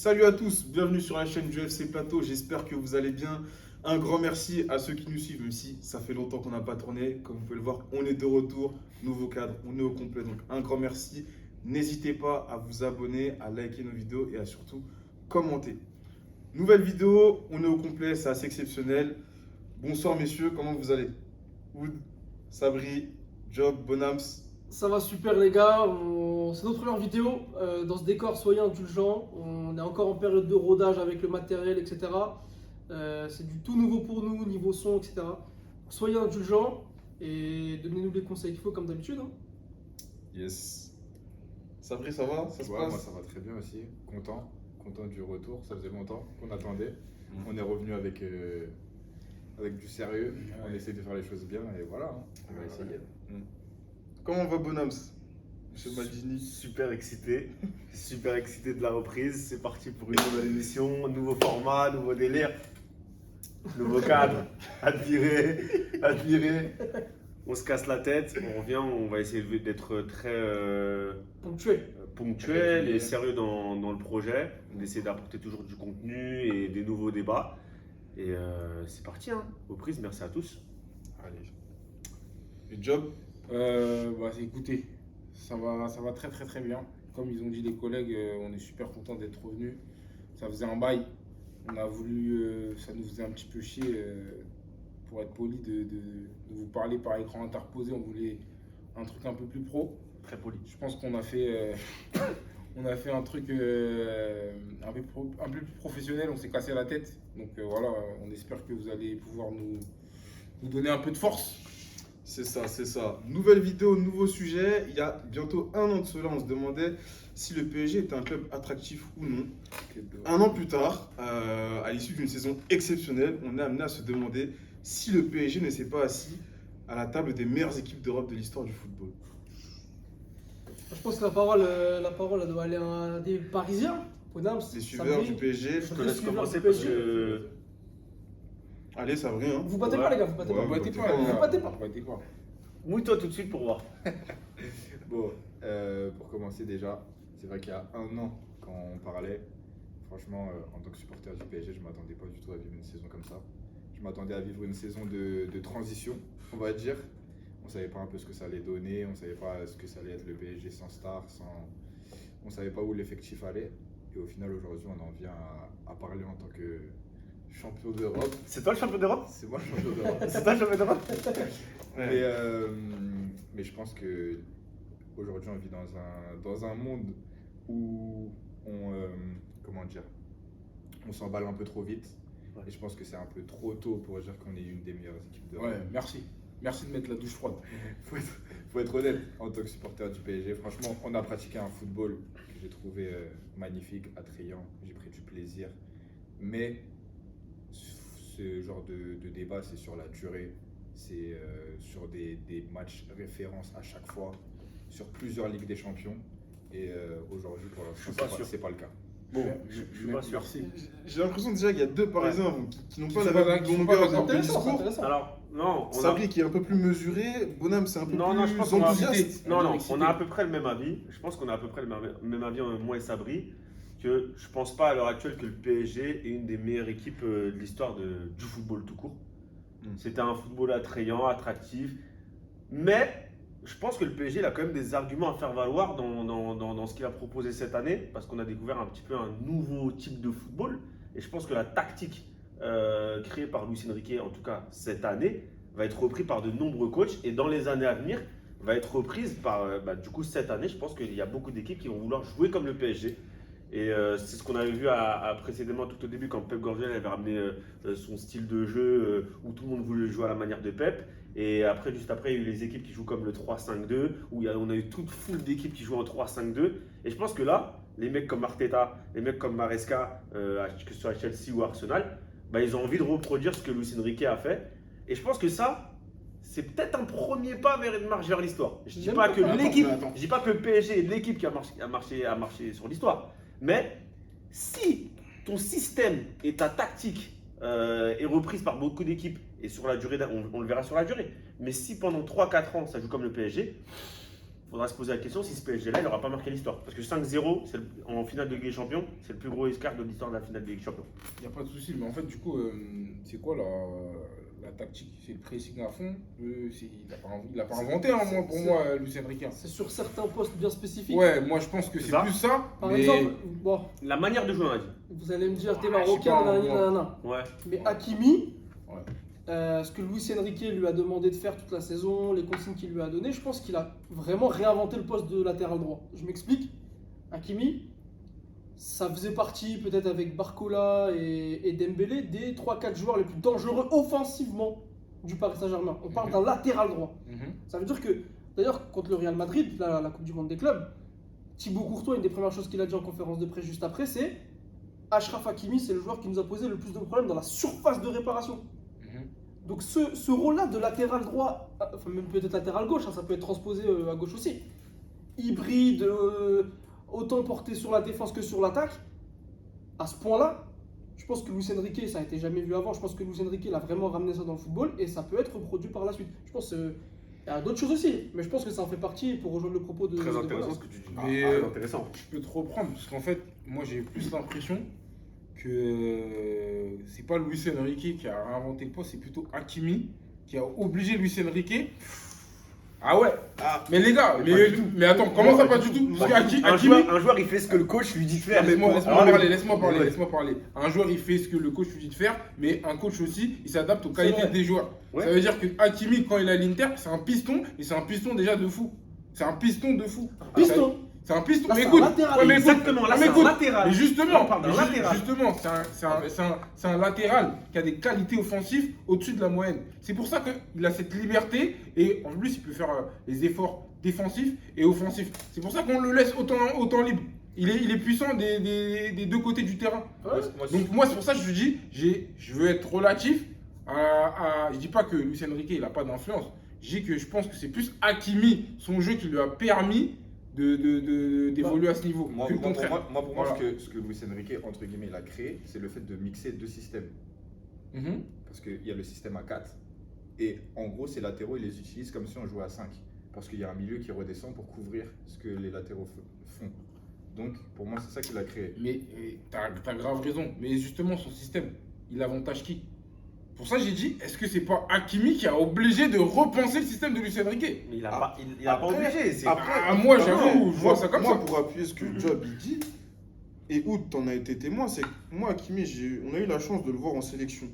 Salut à tous, bienvenue sur la chaîne du FC Plateau, j'espère que vous allez bien. Un grand merci à ceux qui nous suivent, même si ça fait longtemps qu'on n'a pas tourné. Comme vous pouvez le voir, on est de retour, nouveau cadre, on est au complet. Donc un grand merci. N'hésitez pas à vous abonner, à liker nos vidéos et à surtout commenter. Nouvelle vidéo, on est au complet, c'est assez exceptionnel. Bonsoir messieurs, comment vous allez? Oud, Sabri, Job, Bonhams. Ça va super les gars, c'est notre première vidéo dans ce décor, soyez indulgents, on est encore en période de rodage avec le matériel, etc. C'est du tout nouveau pour nous, niveau son, etc. Soyez indulgents et donnez-nous les conseils qu'il faut comme d'habitude. Hein. Yes. Sabri, ça va? Ça se Ouais, passe? moi ça va très bien aussi. Content du retour. Ça faisait longtemps qu'on attendait. On est revenu avec du sérieux. On essaie de faire les choses bien et voilà. Hein. On va essayer. Comment va Bonhams, Monsieur Maldini? Super excité de la reprise. C'est parti pour une nouvelle émission, nouveau format, nouveau délire, nouveau cadre. Admiré. On se casse la tête, on revient, on va essayer d'être très ponctuel et sérieux dans le projet. On essaie d'apporter toujours du contenu et des nouveaux débats. Et c'est parti, hein. Reprise, merci à tous. Allez. Et Job? Écoutez, ça va très bien. Comme ils ont dit les collègues, on est super content d'être revenus. Ça faisait un bail. On a voulu, ça nous faisait un petit peu chier, pour être poli, de vous parler par écran interposé. On voulait un truc un peu plus pro. Très poli. Je pense qu'on a fait, on a fait un truc un peu plus professionnel. On s'est cassé la tête. Donc voilà, on espère que vous allez pouvoir nous donner un peu de force. C'est ça. Nouvelle vidéo, nouveau sujet. Il y a bientôt un an de cela, on se demandait si le PSG était un club attractif ou non. Un an plus tard, à l'issue d'une saison exceptionnelle, on est amené à se demander si le PSG ne s'est pas assis à la table des meilleures équipes d'Europe de l'histoire du football. Je pense que la parole elle doit aller à des Parisiens. Bonhams, Les suiveurs Sabri. du PSG. Je te laisse suiveur commencer du parce PSG. que Allez, ça va rien. Vous battez pas les gars, vous battez Ouais, pas. vous battez pas, les gars. Vous battez pas. Vous battez pas. mouille-toi tout de suite pour voir. Bon, pour commencer déjà, c'est vrai qu'il y a un an, quand on parlait, franchement, en tant que supporter du PSG, je ne m'attendais pas du tout à vivre une saison comme ça. Je m'attendais à vivre une saison de transition, on va dire. On ne savait pas un peu ce que ça allait donner, on ne savait pas ce que ça allait être le PSG sans star, on ne savait pas où l'effectif allait. Et au final, aujourd'hui, on en vient à parler en tant que champion d'Europe. C'est toi le champion d'Europe? C'est moi le champion d'Europe. C'est toi le champion d'Europe? Mais je pense que aujourd'hui on vit dans un monde où on s'emballe un peu trop vite. Ouais. Et je pense que c'est un peu trop tôt pour dire qu'on est une des meilleures équipes d'Europe. Ouais, merci. Merci de mettre la douche froide. Faut être honnête, en tant que supporter du PSG, franchement, on a pratiqué un football que j'ai trouvé magnifique, attrayant, j'ai pris du plaisir. Mais ce genre de débat, c'est sur la durée, c'est sur des matchs références à chaque fois, sur plusieurs Ligues des Champions. Et aujourd'hui, pour l'instant, c'est pas le cas. Bon, je suis pas sûr. Merci. J'ai l'impression déjà qu'il y a deux Parisiens qui n'ont pas la Qui sont même pas longueur d'accord. de Intéressant, c'est discours. intéressant. Alors, non, Sabri qui est un peu plus mesuré, Bonham c'est un peu Non, plus je pense qu'on a enthousiaste. on a à peu près le même avis. Je pense qu'on a à peu près le même avis, moi et Sabri, que je pense pas à l'heure actuelle que le PSG est une des meilleures équipes de l'histoire du football tout court. C'était un football attrayant, attractif, mais je pense que le PSG il a quand même des arguments à faire valoir dans ce qu'il a proposé cette année, parce qu'on a découvert un petit peu un nouveau type de football, et je pense que la tactique créée par Luis Enrique, en tout cas cette année, va être reprise par de nombreux coachs, et dans les années à venir, va être reprise par, du coup cette année, je pense qu'il y a beaucoup d'équipes qui vont vouloir jouer comme le PSG. Et c'est ce qu'on avait vu précédemment tout au début quand Pep Guardiola avait ramené son style de jeu où tout le monde voulait jouer à la manière de Pep. Et après, juste après, il y a eu les équipes qui jouent comme le 3-5-2 où on a eu toute foule d'équipes qui jouent en 3-5-2. Et je pense que là, les mecs comme Arteta, les mecs comme Maresca, que ce soit à Chelsea ou Arsenal, ils ont envie de reproduire ce que Luis Enrique a fait. Et je pense que ça, c'est peut-être un premier pas vers une marche vers l'histoire. Je dis pas que je dis pas que le PSG est l'équipe qui a marché sur l'histoire. Mais si ton système et ta tactique est reprise par beaucoup d'équipes, et sur la durée, on le verra sur la durée, mais si pendant 3-4 ans ça joue comme le PSG, faudra se poser la question si ce PSG-là, il n'aura pas marqué l'histoire. Parce que 5-0 en finale de Ligue des Champions, c'est le plus gros écart de l'histoire de la finale de Ligue des Champions. Il n'y a pas de souci, mais en fait, du coup, c'est quoi la tactique? C'est le pressing à fond. Il n'a pas inventé, hein, pour moi, Luis Enrique. C'est sur certains postes bien spécifiques. Ouais, moi je pense que c'est ça. plus ça. Par mais... exemple, bon, La manière de jouer, on a dit. vous allez me dire, t'es je sais marocain, pas, nanani, moi. nanana. Ouais. Mais Hakimi, Ouais. ce que Luis Enrique lui a demandé de faire toute la saison, les consignes qu'il lui a données, je pense qu'il a vraiment réinventé le poste de latéral droit. Je m'explique. Hakimi, ça faisait partie, peut-être avec Barcola et Dembélé, des 3-4 joueurs les plus dangereux offensivement du Paris Saint-Germain. On parle d'un latéral droit. Ça veut dire que, d'ailleurs, contre le Real Madrid, la Coupe du Monde des clubs, Thibaut Courtois, une des premières choses qu'il a dit en conférence de presse juste après, c'est Achraf Hakimi, c'est le joueur qui nous a posé le plus de problèmes dans la surface de réparation. Donc ce rôle-là de latéral droit, enfin même peut-être latéral gauche, hein, ça peut être transposé à gauche aussi, hybride, autant porté sur la défense que sur l'attaque, à ce point-là, je pense que Luis Enrique, ça a été jamais vu avant, je pense que Luis Enrique l'a vraiment ramené ça dans le football et ça peut être reproduit par la suite. Je pense qu'il y a d'autres choses aussi, mais je pense que ça en fait partie pour rejoindre le propos de... Très de intéressant Bonas. ce que tu dis. Mais, Très intéressant. Je peux te reprendre, parce qu'en fait, moi j'ai plus l'impression que c'est pas Luis Enrique qui a réinventé le poste, c'est plutôt Hakimi qui a obligé Luis Enrique. Ah ouais. Mais les gars, mais attends, comment ça pas du tout? Parce que Hakimi, Un joueur, il fait ce que le coach lui dit de faire. laisse-moi parler. Un joueur, il fait ce que le coach lui dit de faire, mais un coach aussi, il s'adapte aux qualités vrai. des joueurs. Ouais. Ça veut dire que Hakimi, quand il est à l'Inter, c'est un piston, et c'est un piston déjà de fou. C'est un piston de fou. Piston. C'est un piston. Là, Mais c'est un écoute, latéral. ouais, mais écoute, Exactement, là, mais c'est un écoute, latéral. mais justement, On parle d'un latéral. justement, c'est un latéral qui a des qualités offensives au-dessus de la moyenne. C'est pour ça qu'il a cette liberté et en plus, il peut faire les efforts défensifs et offensifs. C'est pour ça qu'on le laisse autant libre. Il est puissant des deux côtés du terrain. Ouais. Donc moi, c'est pour ça que je dis, je veux être relatif. Je dis pas que Luis Enrique il a pas d'influence. Je dis que je pense que c'est plus Hakimi, son jeu qui lui a permis d'évoluer à ce niveau. Moi, que le pour contraire. moi, Voilà. ce que Luis Enrique, entre guillemets, il a créé, c'est le fait de mixer deux systèmes. Mhm. Parce qu'il y a le système à 4. Et en gros, ces latéraux, ils les utilisent comme si on jouait à 5. Parce qu'il y a un milieu qui redescend pour couvrir ce que les latéraux font. Donc, pour moi, c'est ça qu'il a créé. Mais t'as grave raison. Mais justement, son système, il avantage qui? Pour ça, j'ai dit, est-ce que c'est pas Hakimi qui a obligé de repenser le système de Luis Enrique? Mais il a pas obligé. c'est- Moi, non, j'avoue, je vois ça comme moi, ça. pour appuyer ce que Job il dit, et où t'en as été témoin, c'est que moi, Hakimi, on a eu la chance de le voir en sélection.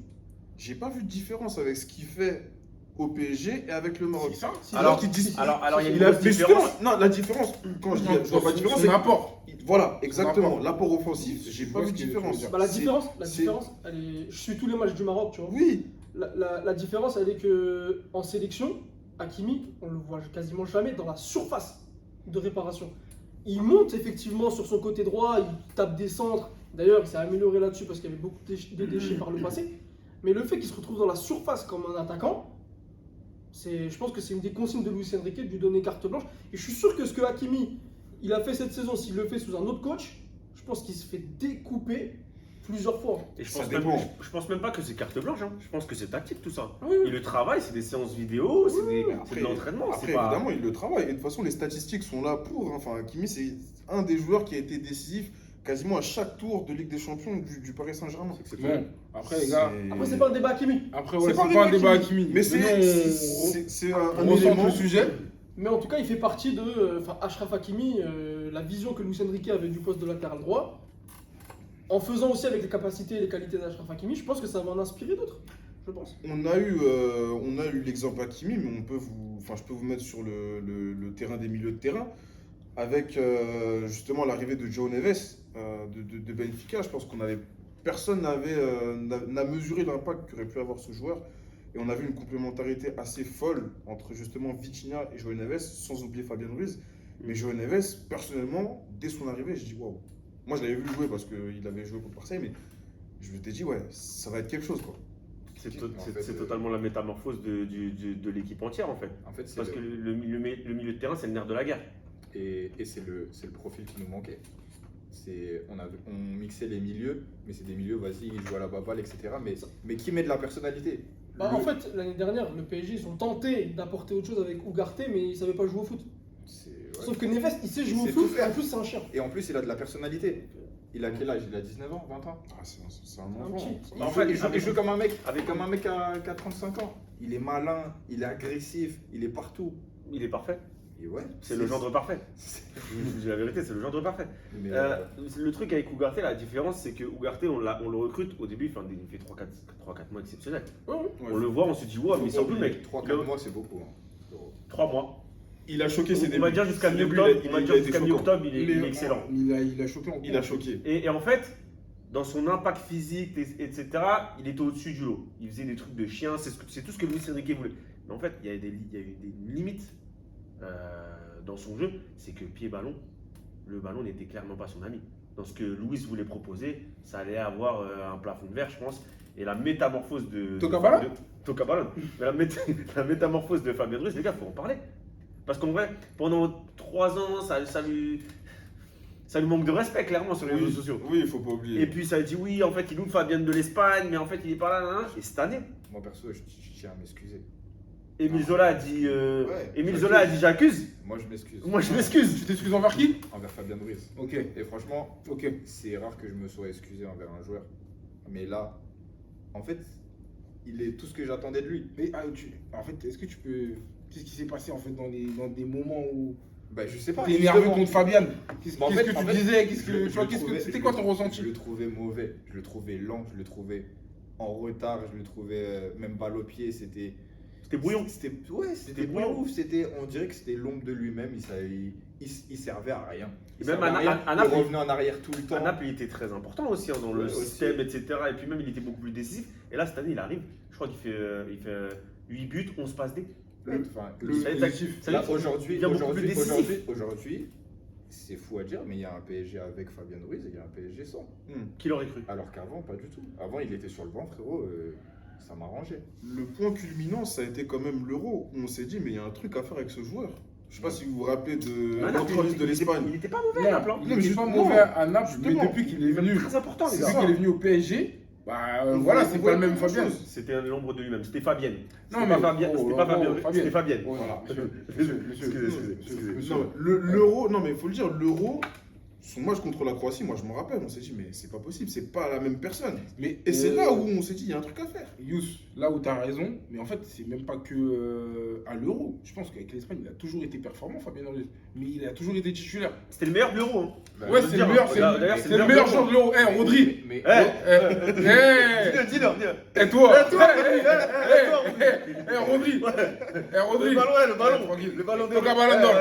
J'ai pas vu de différence avec ce qu'il fait au PSG et avec le Maroc. C'est ça. Alors, qu'il dit- alors, il y a une il a grosse mais différence. justement, non, la différence, quand je dis je vois pas de différence, c'est c'est l'apport. voilà, exactement, apport. l'apport offensif, j'ai Je pas vois vu ce de que tu veux différence. dire. Bah, la C'est- différence, c'est- elle est... Je suis tous les matchs du Maroc, tu vois. Oui, La différence, elle est que en sélection, Hakimi, on le voit quasiment jamais dans la surface de réparation. Il monte effectivement sur son côté droit, il tape des centres. D'ailleurs, il s'est amélioré là-dessus parce qu'il y avait beaucoup de déchets par le passé. Mais le fait qu'il se retrouve dans la surface comme un attaquant, je pense que c'est une des consignes de Luis Enrique de lui donner carte blanche. Et je suis sûr que ce que Hakimi, il a fait cette saison, s'il le fait sous un autre coach, je pense qu'il se fait découper plusieurs fois. Et je Ça pense, dépend. je pense même pas que c'est carte blanche. Je pense que c'est tactique tout ça. Oui, oui. Et le travail, c'est des séances vidéo, c'est après, de l'entraînement. Après, c'est pas... évidemment, il le travaille. Et de toute façon, les statistiques sont là pour. Hein. Enfin, Hakimi, c'est un des joueurs qui a été décisif quasiment à chaque tour de Ligue des Champions du Paris Saint-Germain. Bon, après, les gars, Après, c'est pas un débat Hakimi. après, C'est ouais, pas c'est pas un un débat débat Hakimi. Mais c'est Venons, un on recentre élément. le sujet. Mais en tout cas, il fait partie de Achraf Hakimi, la vision que Luis Enrique avait du poste de latéral droit. En faisant aussi avec les capacités et les qualités d'Achraf Hakimi, je pense que ça va en inspirer d'autres. Je pense. On a eu l'exemple Hakimi, mais je peux vous mettre sur le terrain des milieux de terrain avec justement l'arrivée de João Neves de Benfica. Je pense personne n'a mesuré l'impact qu'aurait pu avoir ce joueur. Et on a vu une complémentarité assez folle entre justement Vitinha et João Neves, sans oublier Fabien Ruiz. Mais João Neves, personnellement, dès son arrivée, je dis waouh. Moi, je l'avais vu jouer parce qu'il avait joué contre Marseille, mais je m'étais dit ouais, ça va être quelque chose quoi. C'est totalement la métamorphose de l'équipe entière en fait. En fait, c'est Parce que le milieu de terrain, c'est le nerf de la guerre. et c'est le profil qui nous manquait. On mixait les milieux, mais c'est des milieux, vas-y, ils jouent à la baballe, etc. Mais qui met de la personnalité? Bah, en fait, l'année dernière, le PSG, ils ont tenté d'apporter autre chose avec Ugarte, mais ils ne savaient pas jouer au foot. Sauf que Neves, il sait jouer au Il sait tout foot, faire. en plus c'est un chien. Et en plus, il a de la personnalité. Il a quel âge? Il a 19 ans, 20 ans. Ah, c'est un Un enfant. petit. C'est un Il En enfant. fait, il joue comme un mec, avec- comme un mec qui a 35 ans. Il est malin, il est agressif, il est partout. Il est parfait. Et ouais. C'est le gendre parfait. Je vous dis la vérité, c'est le gendre parfait. Mais, Le truc avec Ugarte, la différence, c'est que Ugarte, on le recrute au début, il fait 3-4 mois exceptionnels. Ouais, ouais. On le voit, on se dit, wow, mais il sort plus le mec. 3-4 mois, c'est beaucoup. Hein. 3 mois. Il a choqué ses On débuts. va dire jusqu'à Ses débuts, mi-octobre, il on a va dire été jusqu'à choquant. mi-octobre, il est excellent. Il a choqué en Il a choqué. Et en fait, dans son impact physique, etc., il était au-dessus du lot. Il faisait des trucs de chien, c'est tout ce que Luis Enrique voulait. Mais en fait, il y a eu des limites dans son jeu. C'est que pied-ballon, le ballon n'était clairement pas son ami. Dans ce que Luis voulait proposer, ça allait avoir un plafond de verre, je pense. Et la métamorphose de. Toca Ballon Toca Ballon. Mais la métamorphose de Fabien Ruiz, les gars, faut en parler. Parce qu'en vrai, pendant 3 ans, ça lui manque de respect, clairement, sur les réseaux sociaux. Oui, il faut pas oublier. Et puis ça dit oui, en fait, il loue Fabien de l'Espagne, mais en fait, il est pas là, là, là. Et cette année, Moi, perso, je tiens à m'excuser. Émile Zola a dit. Ouais, Émile j'accuse. Zola a dit j'accuse. Moi, je m'excuse. Moi, je m'excuse. Tu t'excuses envers qui? Envers Fabien Ruiz. Ok, Et franchement, ok. c'est rare que je me sois excusé envers un joueur. Mais là, en fait, il est tout ce que j'attendais de lui. Mais en fait, est-ce que tu peux. Qu'est-ce qui s'est passé en fait dans des moments où Bah, je sais pas. t'es énervé justement. contre Fabian? Qu'est-ce Bah, en qu'est-ce fait- que en tu fait, disais? C'était quoi ton Je ressenti? le trouvais mauvais, je le trouvais lent, je le trouvais en retard, je le trouvais même balle au pied, c'était brouillon. C'était C'était pas brouillon. ouf, on dirait que c'était l'ombre de lui-même, il servait à rien. Et Il même servait à à rien, Naples, il revenait en arrière tout le temps. À Naples, il était très important aussi hein, dans le Ouais, aussi. système, etc. Et puis même, il était beaucoup plus décisif. Et là, cette année, il arrive. Je crois qu'il fait 8 buts, 11 passes D. Enfin, Ça là, lui- aujourd'hui, il devient beaucoup plus décisif. aujourd'hui, c'est fou à dire, mais il y a un PSG avec Fabien Ruiz et il y a un PSG sans. Qui l'aurait cru? Alors qu'avant, pas du tout. Avant, il était sur le banc, frérot, ça m'arrangeait. Le point culminant, ça a été quand même l'Euro. On s'est dit, mais il y a un truc à faire avec ce joueur. Je sais pas si vous vous rappelez de Ah, Naples, l'entreprise de l'Espagne. Il était pas mauvais, Naples. hein. Il Non, n'était mais pas justement, mauvais à Naples, mais justement. depuis qu'il est venu, Très important, les depuis gars. qu'il est venu au PSG, bah On voilà, voit- c'est on pas le voit même quelque Fabien. chose. C'était l'ombre de lui-même. C'était Fabienne. Non, C'était mais- pas Fabienne. oh, C'était oh, pas Fabienne. oh, Fabienne. C'était Fabienne. Voilà. Excusez. Non, l'Euro, non mais il faut le dire, l'Euro, son match contre la Croatie, moi je me rappelle, on s'est dit, mais c'est pas possible, c'est pas la même personne. Mais Et c'est là où on s'est dit, il y a un truc à faire. Yous, là où tu as raison, mais en fait, c'est même pas que à l'Euro. Je pense qu'avec l'Espagne, il a toujours été performant, Fabien Ruiz. Mais il a toujours été titulaire. C'était le meilleur de l'Euro. Hein. Bah, Ouais, faut c'est le le dire, meilleur, hein. D'ailleurs, c'est le meilleur joueur de l'Euro. Eh, Rodri. Mais, Dis-le. Et toi Eh, Rodri. Rodri. Le ballon, ouais, le ballon. Tranquille. Le ballon de Toca Ballon d'Or.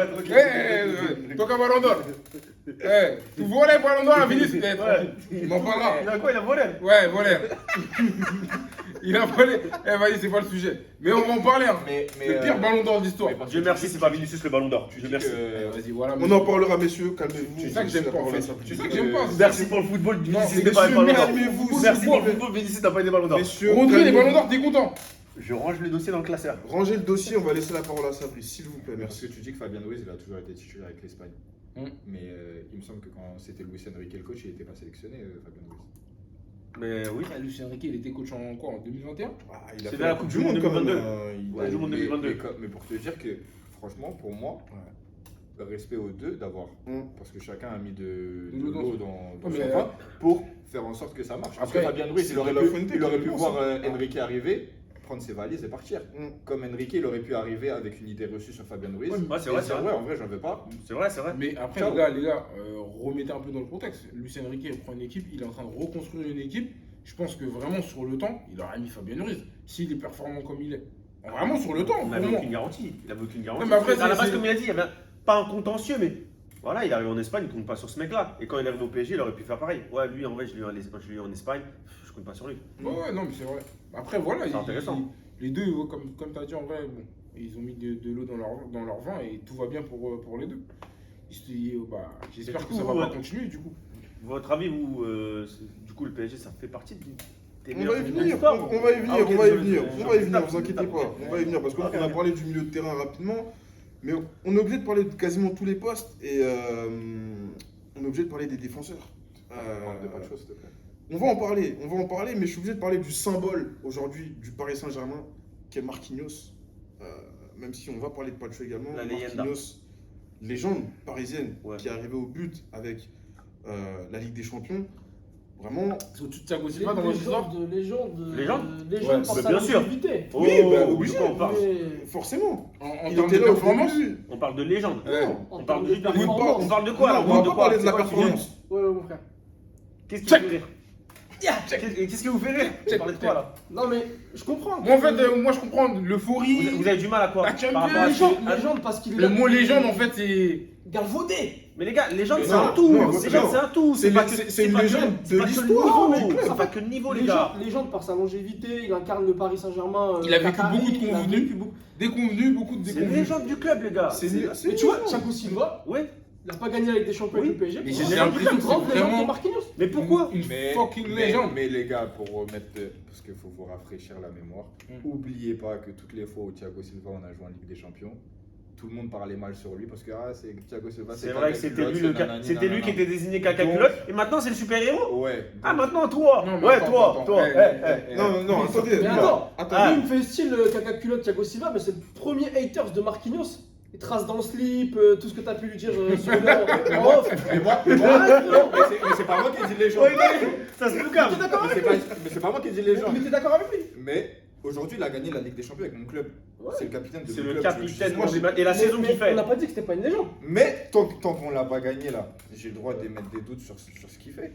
Toca Ballon d'Or. Tu volais Ballon d'Or à Vinicius. On en parlera. Il a quoi? Il a volé. Ouais, volé. Il a volé. Eh, vas-y, c'est pas le sujet. Mais on va en parler. Hein. mais, Le pire Ballon d'Or de l'histoire. mais parce Dieu que merci, tu- c'est pas Vinicius le ballon d'or. Tu Dieu dis merci. que. Vas-y, voilà. On en parlera, messieurs, calmez-vous. C'est ça que j'aime La pas, en parole à fait. sa C'est ça place. que j'aime pas. Merci pour le football. Non, Vinicius mais n'est pas un monsieur, ballon d'or. calmez-vous, Merci s'il pour vous le plaît. football. Vinicius n'a pas été ballon d'or. Messieurs, Rodri, les calmez-vous. Ballons d'Or, t'es content? Je range le dossier dans le classeur. Rangez le dossier, on va laisser la parole à Sabri, s'il vous plaît, Parce que merci. tu dis que Fabien Ruiz, il a toujours été titulaire avec l'Espagne. Mm. Mais il me semble que quand c'était Luis Enrique le coach, il n'était pas sélectionné, Fabien Ruiz. Mais oui. Lucien Riquet, il était coach en quoi? En 2021? Ah, il a C'est fait vers la Coupe du Monde quand même, 2022. il Ouais, a- du monde Mais- 2022. mais pour te dire que, franchement, pour moi, respect aux deux d'avoir. Parce que chacun a mis de De l'eau dans l'eau son- dans Ouais, son mais, vin pour faire en sorte que ça marche. Parce Après, que Fabien Ruiz, c'est il aurait de la pu, Fuente il aurait qui pu le voir lance, Enrique arriver, prendre ses valises et partir. Comme Enrique, il aurait pu arriver avec une idée reçue sur Fabien Ruiz. Ouais, c'est et vrai, dire, c'est vrai. ouais, en vrai, j'en veux pas. C'est vrai, c'est vrai. Mais après, Ciao. les gars, remettez un peu dans le contexte. Lucien Riquet il prend une équipe, il est en train de reconstruire une équipe. Je pense que vraiment, sur le temps, il aurait mis Fabien Ruiz. S'il est performant comme il est. Vraiment, sur le temps, Il pour n'avait moi. aucune garantie. Il n'avait aucune garantie. Non, mais après, à la c'est- base, comme il a dit, il n'y avait pas un contentieux, mais voilà, il arrive en Espagne, il ne compte pas sur ce mec-là. Et quand il arrive au PSG, il aurait pu faire pareil. Ouais, lui, en vrai, je l'ai eu en Espagne, je ne compte pas sur lui. Ouais, non, mais c'est vrai. Après, voilà. C'est intéressant. Les deux, comme tu as dit en vrai, bon, ils ont mis de l'eau dans leur vin et tout va bien pour les deux. J'espère du que coup, ça va ouais. pas continuer du coup. Votre avis, vous, du coup, le PSG, ça fait partie des On meilleurs va y équipes de venir, l'histoire, on va y venir, Ah, ok, on va y désolé, venir, désolé, on va y venir, tape, vous inquiétez tape, pas, ok. on va y venir parce qu'on Ok, a ok. parlé du milieu de terrain rapidement, mais on est obligé de parler de quasiment tous les postes et on est obligé de parler des défenseurs. Parle de pas de choses, s'il te plaît. On va en parler, mais je suis obligé de parler du symbole aujourd'hui du Paris Saint-Germain, qui est Marquinhos. Même si on va parler de Pacho également, La leyenda. Marquinhos, légende parisienne Ouais. qui est arrivé au but avec la Ligue des Champions. Vraiment, C'est au-dessus de Thiago Silva dans votre histoire. Légende Ouais, par bah, sa bien sûr. longévité. Oui, bah, obligé. de quoi on parle Mais forcément, En il termes était de là au performance. début. On parle de légende. Ouais. On parle de performance. On parle de quoi là? Non, on va de pas quoi? parler de la C'est quoi qui vient? performance. Ouais, mon frère. Qu'est-ce qui Check. vous fait rire? Qu'est-ce qui vous fait rire? Vous parlez de quoi là? Non, mais je comprends. Moi, en fait, moi, je comprends l'euphorie. Vous avez du mal à quoi? La Champions, Par rapport à Légende parce qu'il est Le là mot depuis- légende, en fait, c'est. galvaudé. Mais les gars, légende Mais c'est non, un tout. non, Légende non. c'est un tout. C'est pas une- que- c'est une pas que- légende c'est de pas que le l'histoire niveau. du club. C'est pas que le niveau, les gars. Légende par sa longévité, il incarne le Paris Saint-Germain. Il a vécu Qatari, beaucoup de il a convenus. vécu beaucoup- Déconvenu, beaucoup de C'est déconvenus. légende du club, les gars. C'est Mais tu vois, Thiago Silva, Ouais. il n'a pas gagné avec des champions Oui, avec le PSG. mais pour j'ai moi, l'impression c'est que une grande c'est légende vraiment- de Marquinhos. Mais pourquoi? Une fucking légende. Mais les gars, pour remettre. Parce qu'il faut vous rafraîchir la mémoire, oubliez pas que toutes les fois où Thiago Silva on a joué en Ligue des Champions, tout le monde parlait mal sur lui parce que c'est Thiago Silva. C'est vrai que c'était lui, c'était lui qui était désigné Donc- caca-culotte. Et maintenant, c'est le super-héros. Ouais. Ah, maintenant, toi. Non, mais Ouais, attends, toi. attends, Toi. attends. Non, non, attendez. Mais non, attends, lui, il me fait style caca culotte Thiago Silva, mais c'est le premier haters de Marquinhos. Il trace dans le slip, tout ce que t'as pu lui dire sur le en off. Mais c'est pas moi qui dis les gens. Ça se T'es d'accord avec lui Mais c'est pas moi qui dis les gens. Mais t'es d'accord avec lui? Mais aujourd'hui, il a gagné la Ligue des Champions avec mon club. C'est le capitaine de C'est mon le club. capitaine. Moi, Et la saison Mais qu'il fait. On n'a pas dit que c'était pas une légende. Mais tant qu'on l'a pas gagné là, j'ai le droit d'émettre des doutes sur ce qu'il fait.